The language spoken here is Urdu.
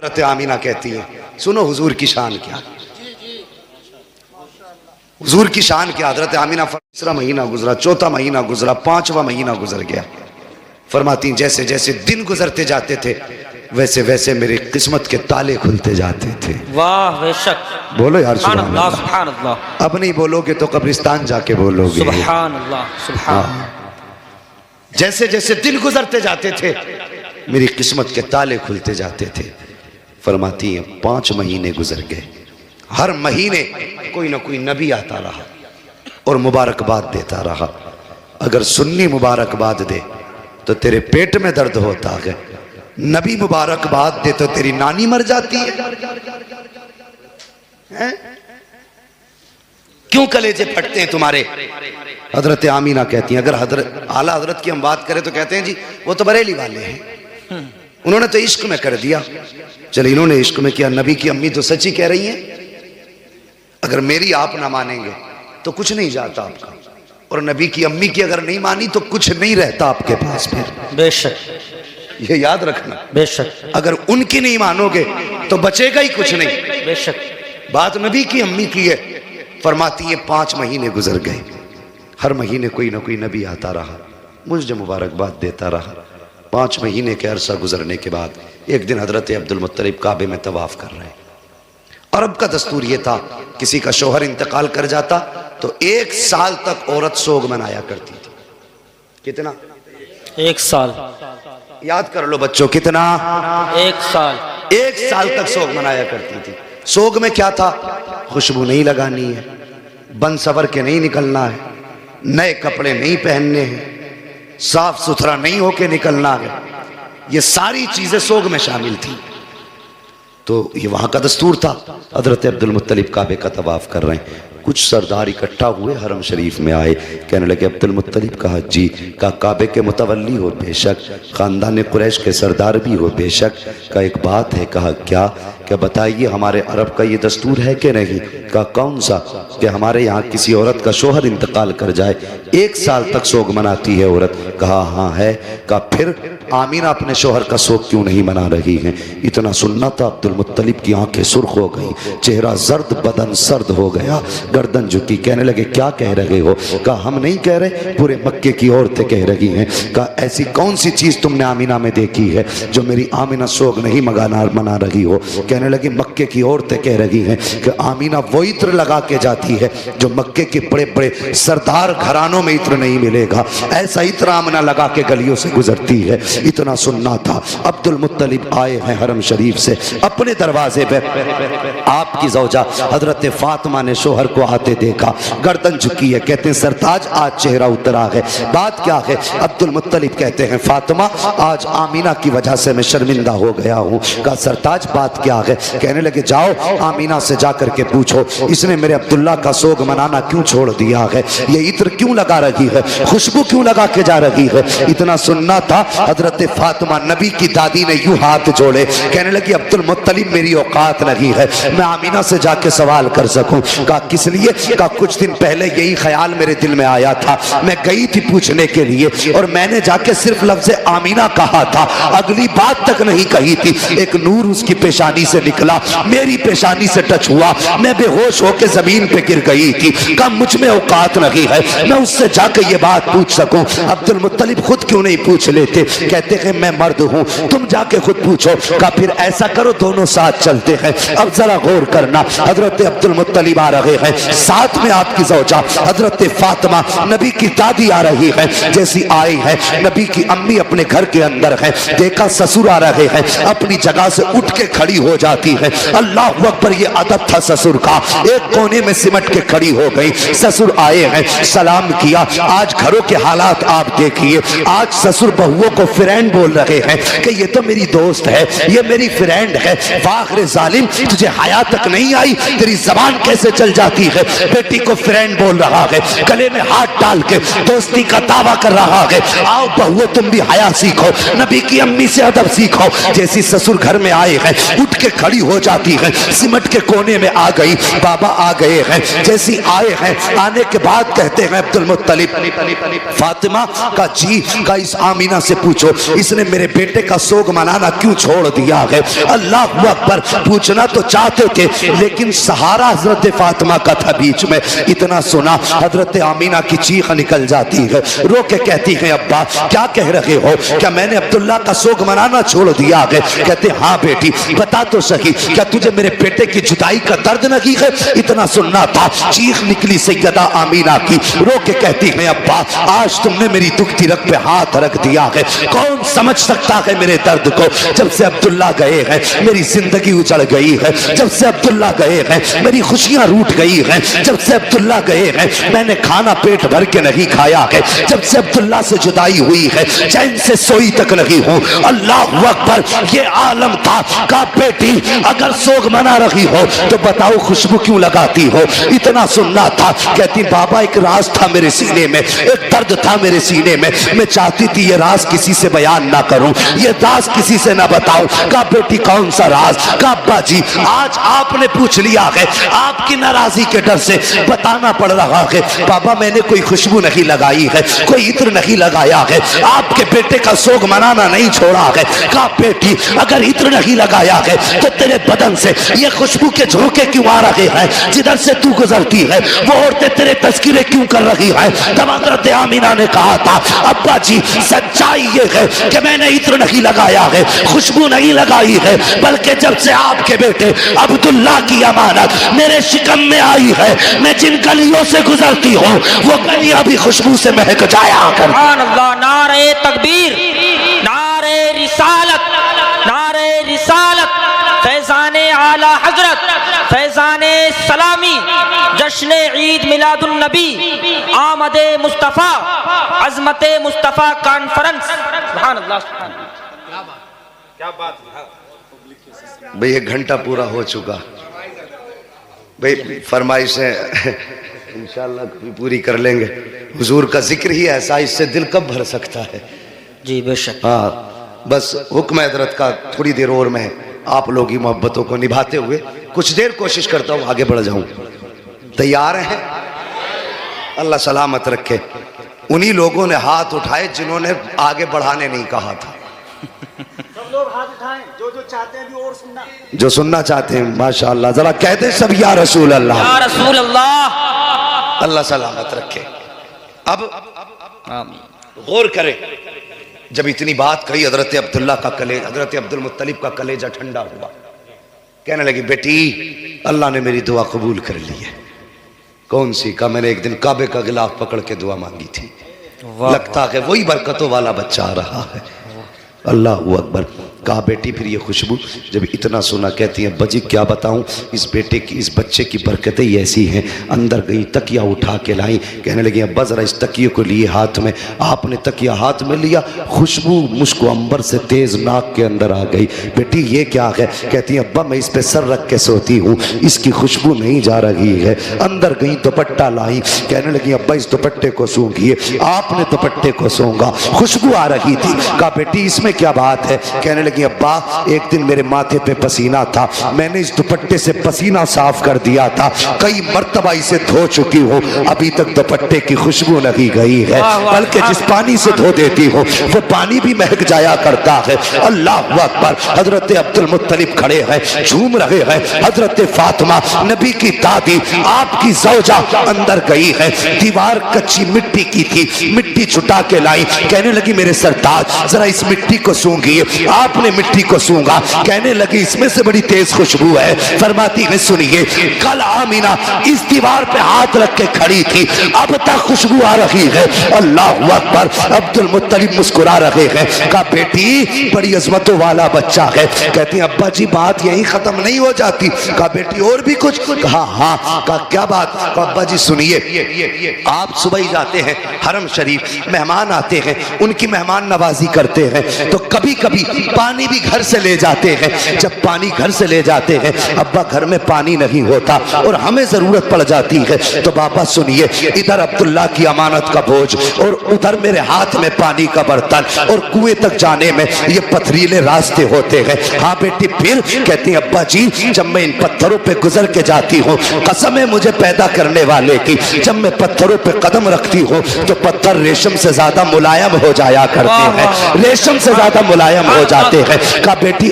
حضرت آمینہ کہتی ہیں سنو حضور کی شان کیا، حضور کی شان کیا. حضرت آمینہ تیسرا مہینہ گزرا، چوتھا مہینہ گزرا، پانچواں مہینہ گزر گیا. فرماتی ہیں جیسے جیسے دن گزرتے جاتے تھے ویسے ویسے میری قسمت کے تالے کھلتے جاتے تھے. واہ بے شک. بولو یار سبحان سبحان اللہ اللہ. سبحان اللہ اب نہیں بولو گے تو قبرستان جا کے بولو گے. سبحان اللہ سبحان اللہ. جیسے جیسے دن گزرتے جاتے تھے میری قسمت کے تالے کھلتے جاتے تھے. فرماتی ہیں 5 مہینے گزر گئے، ہر مہینے کوئی نہ کوئی نبی آتا رہا اور مبارکباد دیتا رہا. اگر سنی مبارکباد دے تو تیرے پیٹ میں درد ہوتا ہے، نبی مبارکباد دے تو تیری نانی مر جاتی ہے. کیوں کلیجے پھٹتے ہیں تمہارے؟ حضرت آمینہ کہتی ہیں اگر اعلیٰ حضرت کی ہم بات کریں تو کہتے ہیں جی وہ تو بریلی والے ہیں، انہوں نے تو عشق میں کر دیا. چلے انہوں نے عشق میں کیا، نبی کی امی تو سچی کہہ رہی ہیں. اگر میری آپ نہ مانیں گے تو کچھ نہیں جاتا آپ کا، اور نبی کی امی کی اگر نہیں مانی تو کچھ نہیں رہتا آپ کے پاس. پھر بے شک یہ یاد رکھنا، بے شک اگر ان کی نہیں مانو گے تو بچے گا ہی کچھ نہیں. بے شک. بات نبی کی امی کی ہے. فرماتی ہیں 5 مہینے گزر گئے، ہر مہینے کوئی نہ کوئی نبی آتا رہا، مجھے مبارکباد دیتا رہا. 5 مہینے کے عرصہ گزرنے کے بعد ایک دن حضرت عبد المطلب کعبے میں طواف کر رہے ہیں. عرب کا دستور یہ تھا کسی کا شوہر انتقال کر جاتا تو 1 سال تک عورت سوگ منایا کرتی تھی. کتنا؟ 1 سال. یاد کر لو بچوں، کتنا؟ 1 سال. 1 سال تک سوگ منایا کرتی تھی. سوگ میں کیا تھا؟ خوشبو نہیں لگانی ہے، بن سور کے نہیں نکلنا ہے، نئے کپڑے نہیں پہننے ہیں، صاف ستھرا نہیں ہو کے نکلنا ہے. یہ ساری چیزیں سوگ میں شامل تھی. تو یہ وہاں کا دستور تھا. حضرت عبد المطلب کعبے کا طواف کر رہے ہیں، کچھ سردار اکٹھا ہوئے حرم شریف میں آئے. کہنے لگے عبد المطلب کہا جی. کہا کعبے کے متولی ہو بے شک، خاندان قریش کے سردار بھی ہو بے شک. کہا ایک بات ہے. کہا کیا؟ کہ بتائیے ہمارے عرب کا یہ دستور ہے کہ نہیں؟ کہا کون سا؟ کہ ہمارے یہاں کسی عورت کا شوہر انتقال کر جائے 1 سال تک سوگ مناتی ہے عورت. کہا ہاں ہے. کہا پھر آمینہ اپنے شوہر کا سوگ کیوں نہیں منا رہی ہیں؟ اتنا سننا تھا. عبد المطلب کی آنکھیں سرخ ہو گئی، چہرہ زرد، بدن سرد ہو گیا، گردن جھکی. کہنے لگے کیا کہہ رہے ہو؟ کہا ہم نہیں کہہ رہے، پورے مکے کی عورتیں کہہ رہی ہیں. کہا ایسی کون سی چیز تم نے آمینہ میں دیکھی ہے جو میری آمینہ سوگ نہیں منا رہی ہو؟ کہنے لگے مکے کی عورتیں کہہ رہی ہیں کہ آمینہ وہ عطر لگا کے جاتی ہے جو مکے کے بڑے بڑے سردار گھرانوں میں عطر نہیں ملے گا، ایسا عطر آمینہ لگا کے گلیوں سے گزرتی ہے. اتنا سننا تھا. عبد المطلب آئے ہیں حرم شریف سے، اپنے دروازے پہ آپ کی زوجہ حضرت فاطمہ نے شوہر کو آتے دیکھا، گردن جھکی ہے. کہتے ہیں سرتاج آج چہرہ اترا ہے، بات کیا ہے؟ عبد المطلب کہتے ہیں فاطمہ آج آمینہ کی وجہ سے میں شرمندہ ہو گیا ہوں. کہا سرتاج بات کیا ہے؟ کہنے لگے جاؤ آمینہ سے جا کر کے پوچھو اس نے میرے عبداللہ کا سوگ منانا کیوں چھوڑ دیا ہے، یہ عطر کیوں لگا رہی ہے، خوشبو کیوں لگا کے جا رہی ہے. اتنا سننا تھا. حضرت فاطمہ نبی کی دادی نے یوں ہاتھ جوڑے، کہنے لگی عبد المطلب میری اوقات نہیں ہے میں آمینہ سے جا کے سوال کر سکوں. کہا کس لیے؟ کہا کچھ دن پہلے یہی خیال میرے دل میں آیا تھا، میں گئی تھی پوچھنے کے لیے اور میں نے جا کے صرف لفظ آمینہ کہا تھا، اگلی بات تک نہیں کہی تھی. ایک نور اس کی پیشانی سے نکلا، میری پیشانی سے ٹچ ہوا، میں بے ہوش ہو کے زمین پہ گر گئی تھی. کہا مجھ میں اوقات نہیں ہے میں اس سے جا کے یہ بات پوچھ سکوں. عبد المطلب خود کیوں نہیں پوچھ لیتے؟ کہتے ہیں میں مرد ہوں، تم جا کے خود پوچھو. کہا پھر ایسا کرو دونوں ساتھ چلتے ہیں. اب ذرا غور کرنا، حضرت عبد المطلب آ رہے ہیں، ساتھ میں آپ کی زوجہ حضرت فاطمہ نبی کی دادی آ رہی ہے. جیسی آئی ہے نبی کی امی اپنے گھر کے اندر ہے، دیکھا سسر آ رہے ہیں، اپنی جگہ سے اٹھ کے کھڑی ہو جاتی ہے. اللہ اکبر، یہ ادب تھا سسر کا. ایک کونے میں سمٹ کے کھڑی ہو گئی. سسر آئے ہیں، سلام کیا. آج گھروں کے حالات آپ دیکھیے، آج سسر بہووں کو فرینڈ بول رہے ہیں کہ یہ تو میری دوست ہے، یہ میری فرینڈ ہے. واخر ظالم، تجھے حیا تک نہیں آئی، تیری زبان کیسے چل جاتی ہے, بیٹی کو فرینڈ بول رہا ہے, گلے میں ہاتھ ڈال کے دوستی کا دعویٰ کر رہا ہے. آؤ بہو تم بھی حیا سیکھو, نبی کی امی سے ادب سیکھو. جیسی سسر گھر میں آئے ہیں اٹھ کے کھڑی ہو جاتی ہے, سمٹ کے کونے میں آ گئی, بابا آ گئے ہیں. جیسی آئے ہیں آنے کے بعد کہتے ہیں عبد المطلب, فاطمہ کا جی کا اس آمینہ سے پوچھو اس نے میرے بیٹے کا سوگ منانا کیوں چھوڑ دیا ہے. اللہ اکبر, پوچھنا تو چاہتے تھے لیکن سہارا حضرت فاطمہ کا تھا بیچ میں. اتنا سنا حضرت آمینہ کی چیخ نکل جاتی ہے, رو کے کہتی ہے ابا کیا کہہ رہے ہو, کیا میں نے عبداللہ کا سوگ منانا چھوڑ دیا ہے. کہتے ہاں بیٹی بتا تو صحیح, کیا تجھے میرے بیٹے کی جدائی کا درد نہیں ہے. اتنا سننا تھا, چیخ نکلی سیدہ آمینہ کی, رو کے کہتی ہے ابا آج تم نے میری دکھتی رگ پہ ہاتھ رکھ دیا ہے, کون سمجھ سکتا ہے میرے درد کو. جب سے عبداللہ گئے ہیں میری زندگی اجڑ گئی ہے, جب سے عبداللہ گئے ہیں میری خوشیاں روٹ گئی ہیں, جب سے عبداللہ گئے ہیں میں نے کھانا پیٹ بھر کے نہیں کھایا ہے, جب سے عبداللہ سے جدائی ہوئی ہے چین سے سوئی تک نہیں ہوں. اللہ اکبر, یہ عالم تھا. کہا بیٹی اگر سوگ منا رہی ہو تو بتاؤ خوشبو کیوں لگاتی ہو. اتنا سننا تھا. کہتی بابا ایک راز تھا میرے سینے میں, ایک درد تھا میرے سینے میں, میں چاہتی تھی یہ راز کسی سے بیان نہ کروں, یہ راز کسی سے نہ بتاؤں. کہا بیٹی کون سا راز. کہا ابا جی آج آپ نے پوچھ لیا ہے, آپ کی ناراضی کے ڈر سے بتانا پڑ رہا ہے. بابا میں نے کوئی خوشبو نہیں لگائی ہے, کوئی عطر نہیں لگایا ہے, آپ کے بیٹے کا سوگ منانا نہیں چھوڑا ہے. کہا بیٹی اگر عطر نہیں لگایا ہے تو تیرے بدن سے یہ خوشبو کے جھونکے کیوں آ رہے ہیں, جدھر سے تو گزرتی ہے وہ عورتیں تیرے تذکرے کیوں کر رہی ہیں. تب حضرت آمینہ نے کہا تھا ابا جی سچائی یہ ہے کہ میں نے عطر نہیں لگایا ہے, خوشبو نہیں لگائی ہے, بلکہ جب سے آپ کے بیٹے عبداللہ کی امانت میرے شکم میں آئی ہے میں جن گلیوں سے گزرتی ہوں وہ گلیاں بھی خوشبو سے مہک جایا کر. سبحان اللہ, نعرہ تکبیر, نعرہ رسالت, نعرہ رسالت, فیضان اعلی حضرت, فیضان سلامی, جشن عید میلاد النبی, آمد مصطفیٰ, عظمت مصطفیٰ کانفرنس. سبحان اللہ, سبحان اللہ, کیا بات ہے بھئی ایک گھنٹہ پورا ہو چکا. بھئی فرمائشیں انشاءاللہ کبھی پوری کر لیں گے. حضور کا ذکر ہی ایسا, اس سے دل کب بھر سکتا ہے. جی بے شک. ہاں بس حکم حضرت کا تھوڑی دیر اور میں آپ لوگ کی محبتوں کو نبھاتے ہوئے کچھ دیر کوشش کرتا ہوں آگے بڑھ جاؤں. تیار ہیں؟ اللہ سلامت رکھے. انہی لوگوں نے ہاتھ اٹھائے جنہوں نے آگے بڑھانے نہیں کہا تھا. سب لوگ ہاتھ اٹھائیں جو چاہتے ہیں بھی اور سننا, جو سننا چاہتے ہیں ماشاءاللہ ذرا کہتے سب یا رسول اللہ, یا رسول اللہ. اللہ سلامت رکھے. اب آمین. غور کریں, جب اتنی بات کہی حضرت عبداللہ کا کلیجہ, حضرت عبد المطلب کا کلیجہ ٹھنڈا ہوا. کہنے لگی بیٹی اللہ نے میری دعا قبول کر لی ہے. کون سی؟ کہا میں نے ایک دن کعبے کا غلاف پکڑ کے دعا مانگی تھی, لگتا ہے وہی برکتوں والا بچہ آ رہا ہے. اللہ اکبر. کہا بیٹی پھر یہ خوشبو, جب اتنا سنا کہتی ہیں بجی کیا بتاؤں, اس بیٹے کی اس بچے کی برکتیں ہی ایسی ہیں. اندر گئی تکیہ اٹھا کے لائیں, کہنے لگی ابا ذرا اس تکیے کو لیے ہاتھ میں. آپ نے تکیہ ہاتھ میں لیا, خوشبو مشک و عنبر سے تیز ناک کے اندر آ گئی. بیٹی یہ کیا ہے؟ کہتی ہیں ابا میں اس پہ سر رکھ کے سوتی ہوں, اس کی خوشبو نہیں جا رہی ہے. اندر گئی دوپٹہ لائیں, کہنے لگی ابا اس دوپٹے کو سونگھیے. آپ نے دوپٹے کو سونگا, خوشبو آ رہی تھی. کہا بیٹی اس میں کیا بات ہے؟ کہنے لگی ابا ایک دن میرے ماتھے پہ پسینہ تھا, میں نے اس دوپٹے سے پسینہ صاف کر دیا تھا, کئی مرتبہ اسے دھو چکی ہوں, ابھی تک دوپٹے کی خوشبو نہیں گئی ہے, بلکہ جس پانی سے دھو دیتی ہوں وہ پانی بھی مہک جایا کرتا ہے. اللہ اکبر. حضرت عبد المطلب کھڑے ہیں, جھوم رہے ہیں. حضرت فاطمہ نبی کی دادی, آپ کی زوجہ اندر گئی ہے. دیوار کچی مٹی کی تھی, مٹی چھٹا کے لائی. کہنے لگی میرے سرتاج ذرا اس مٹی کو سونگھیے. آپ نے مٹی کو سونگا, کہنے لگی اس میں سے بڑی تیز خوشبو ہے. فرماتی ہے سنیے, کل آمینہ اس دیوار پہ ہاتھ رکھ کے کھڑی تھی, اب تک خوشبو آ رہی ہے. اللہ اکبر. عبد المطلب مسکرا رہے ہیں. کہا بیٹی بڑی عظمتوں والا بچہ ہے. کہتی ہیں ابا جی بات یہی ختم نہیں ہو جاتی. کہا بیٹی اور بھی کچھ؟ کہا ہاں. کہا کیا بات؟ کہا ابا جی سنیے, آپ صبح ہی جاتے ہیں حرم شریف, مہمان آتے ہیں, ان کی مہمان نوازی کرتے ہیں, تو کبھی کبھی پانی بھی گھر سے لے جاتے ہیں. جب پانی گھر سے لے جاتے ہیں, ابا گھر میں پانی نہیں ہوتا اور ہمیں ضرورت پڑ جاتی ہے, تو بابا سنیے, ادھر عبداللہ کی امانت کا بوجھ اور ادھر میرے ہاتھ میں پانی کا برتن, اور کنویں تک جانے میں یہ پتھریلے راستے ہوتے ہیں. ہاں بیٹی, پھر کہتی ہیں ابا جی جب میں ان پتھروں پہ گزر کے جاتی ہوں, قسم ہے مجھے پیدا کرنے والے کی, جب میں پتھروں پہ قدم رکھتی ہوں تو پتھر ریشم سے زیادہ ملائم ہو جایا کرتے ہیں, ریشم سے زیادہ ملائم ہو جاتے ہیں. کہا بیٹی